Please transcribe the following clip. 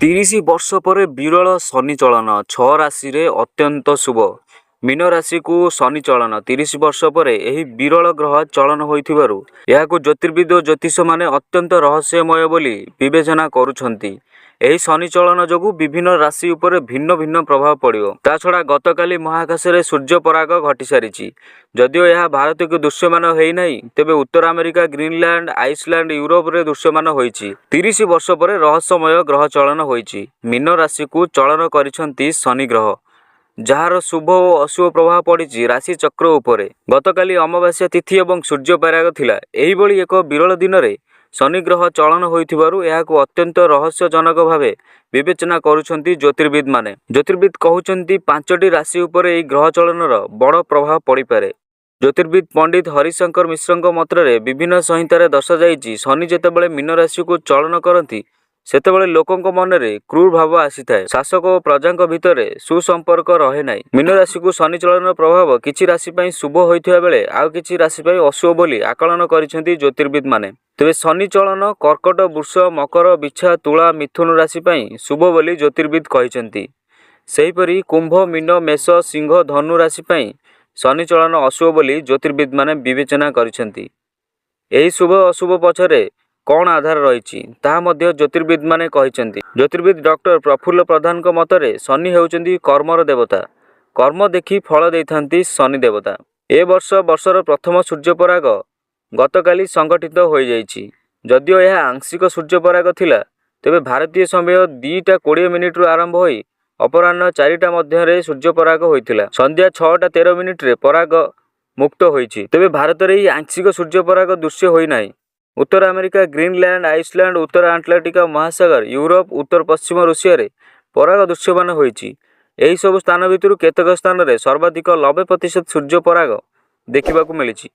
30 ବର୍ଷ ପରେ ବିରଳ ଶନି ଚଳନ 6 ରାଶିରେ ଅତ୍ୟନ୍ତ ଶୁଭ। ମୀନ ରାଶିକୁ ଶନି ଚଳନ 30 ବର୍ଷ ପରେ ଏହି ବିରଳ ଗ୍ରହ ଚଳନ ହୋଇଥିବାରୁ ଏହାକୁ ଜ୍ୟୋତିର୍ବିଦ ଓ ଜ୍ୟୋତିଷମାନେ ଅତ୍ୟନ୍ତ ରହସ୍ୟମୟ ବୋଲି ବିବେଚନା କରୁଛନ୍ତି। ଏହି ଶନି ଚଳନ ଯୋଗୁଁ ବିଭିନ୍ନ ରାଶି ଉପରେ ଭିନ୍ନ ଭିନ୍ନ ପ୍ରଭାବ ପଡ଼ିବ। ତା ଛଡ଼ା ଗତକାଲି ମହାକାଶରେ ସୂର୍ଯ୍ୟ ପରାଗ ଘଟିସାରିଛି। ଯଦିଓ ଏହା ଭାରତକୁ ଦୃଶ୍ୟମାନ ହୋଇନାହିଁ, ତେବେ ଉତ୍ତର ଆମେରିକା, ଗ୍ରୀନଲ୍ୟାଣ୍ଡ, ଆଇସଲ୍ୟାଣ୍ଡ, ୟୁରୋପରେ ଦୃଶ୍ୟମାନ ହୋଇଛି। 30 ବର୍ଷ ପରେ ରହସ୍ୟମୟ ଗ୍ରହ ଚଳନ ହୋଇଛି। ମୀନ ରାଶିକୁ ଚଳନ କରିଛନ୍ତି ଶନି ଗ୍ରହ, ଯାହାର ଶୁଭ ଓ ଅଶୁଭ ପ୍ରଭାବ ପଡ଼ିଛି ରାଶି ଚକ୍ର ଉପରେ। ଗତକାଲି ଅମାବାସ୍ୟା ତିଥି ଏବଂ ସୂର୍ଯ୍ୟ ପରାଗ ଥିଲା। ଏହିଭଳି ଏକ ବିରଳ ଦିନରେ ଶନି ଗ୍ରହ ଚଳନ ହୋଇଥିବାରୁ ଏହାକୁ ଅତ୍ୟନ୍ତ ରହସ୍ୟଜନକ ଭାବେ ବିବେଚନା କରୁଛନ୍ତି ଜ୍ୟୋତିର୍ବିଦମାନେ। ଜ୍ୟୋତିର୍ବିଦ କହୁଛନ୍ତି 5ଟି ରାଶି ଉପରେ ଏହି ଗ୍ରହ ଚଳନର ବଡ଼ ପ୍ରଭାବ ପଡ଼ିପାରେ। ଜ୍ୟୋତିର୍ବିଦ ପଣ୍ଡିତ ହରିଶଙ୍କର ମିଶ୍ରଙ୍କ ମତରେ ବିଭିନ୍ନ ସଂହିତାରେ ଦର୍ଶାଯାଇଛି, ଶନି ଯେତେବେଳେ ମୀନ ରାଶିକୁ ଚଳନ କରନ୍ତି ସେତେବେଳେ ଲୋକଙ୍କ ମନରେ କ୍ରୁର ଭାବ ଆସିଥାଏ। ଶାସକ ଓ ପ୍ରଜାଙ୍କ ଭିତରେ ସୁସମ୍ପର୍କ ରହେ ନାହିଁ। ମୀନ ରାଶିକୁ ଶନି ଚଳନର ପ୍ରଭାବ କିଛି ରାଶି ପାଇଁ ଶୁଭ ହୋଇଥିବା ବେଳେ ଆଉ କିଛି ରାଶି ପାଇଁ ଅଶୁଭ ବୋଲି ଆକଳନ କରିଛନ୍ତି ଜ୍ୟୋତିର୍ବିଦମାନେ। ତେବେ ଶନି ଚଳନ କର୍କଟ, ବୃଷ, ମକର, ବିଛା, ତୁଳା, ମିଥୁନ ରାଶି ପାଇଁ ଶୁଭ ବୋଲି ଜ୍ୟୋତିର୍ବିଦ କହିଛନ୍ତି। ସେହିପରି କୁମ୍ଭ, ମୀନ, ମେଷ, ସିଂହ, ଧନୁ ରାଶି ପାଇଁ ଶନି ଚଳନ ଅଶୁଭ ବୋଲି ଜ୍ୟୋତିର୍ବିଦମାନେ ବିବେଚନା କରିଛନ୍ତି। ଏହି ଶୁଭ ଅଶୁଭ ପଛରେ କ'ଣ ଆଧାର ରହିଛି ତାହା ମଧ୍ୟ ଜ୍ୟୋତିର୍ବିଦମାନେ କହିଛନ୍ତି। ଜ୍ୟୋତିର୍ବିଦ ଡକ୍ଟର ପ୍ରଫୁଲ୍ଲ ପ୍ରଧାନଙ୍କ ମତରେ ଶନି ହେଉଛନ୍ତି କର୍ମର ଦେବତା। କର୍ମ ଦେଖି ଫଳ ଦେଇଥାନ୍ତି ଶନି ଦେବତା। ବର୍ଷର ପ୍ରଥମ ସୂର୍ଯ୍ୟପରାଗ ଗତକାଲି ସଂଗଠିତ ହୋଇଯାଇଛି। ଯଦିଓ ଏହା ଆଂଶିକ ସୂର୍ଯ୍ୟପରାଗ ଥିଲା, ତେବେ ଭାରତୀୟ ସମୟ 2:20 ଆରମ୍ଭ ହୋଇ ଅପରାହ୍ନ 4ଟା ମଧ୍ୟରେ ସୂର୍ଯ୍ୟପରାଗ ହୋଇଥିଲା। ସନ୍ଧ୍ୟା 6:13ରେ ପରାଗ ମୁକ୍ତ ହୋଇଛି। ତେବେ ଭାରତରେ ଏହି ଆଂଶିକ ସୂର୍ଯ୍ୟପରାଗ ଦୃଶ୍ୟ ହୋଇନାହିଁ। ଉତ୍ତର ଆମେରିକା, ଗ୍ରୀନଲ୍ୟାଣ୍ଡ, ଆଇସଲ୍ୟାଣ୍ଡ, ଉତ୍ତର ଆଟଲାଣ୍ଟିକ ମହାସାଗର, ୟୁରୋପ, ଉତ୍ତର ପଶ୍ଚିମ ରୁଷିଆରେ ପରାଗ ଦୃଶ୍ୟମାନ ହୋଇଛି। ଏହି ସବୁ ସ୍ଥାନ ଭିତରୁ କେତେକ ସ୍ଥାନରେ ସର୍ବାଧିକ 90% ସୂର୍ଯ୍ୟପରାଗ ଦେଖିବାକୁ ମିଳିଛି।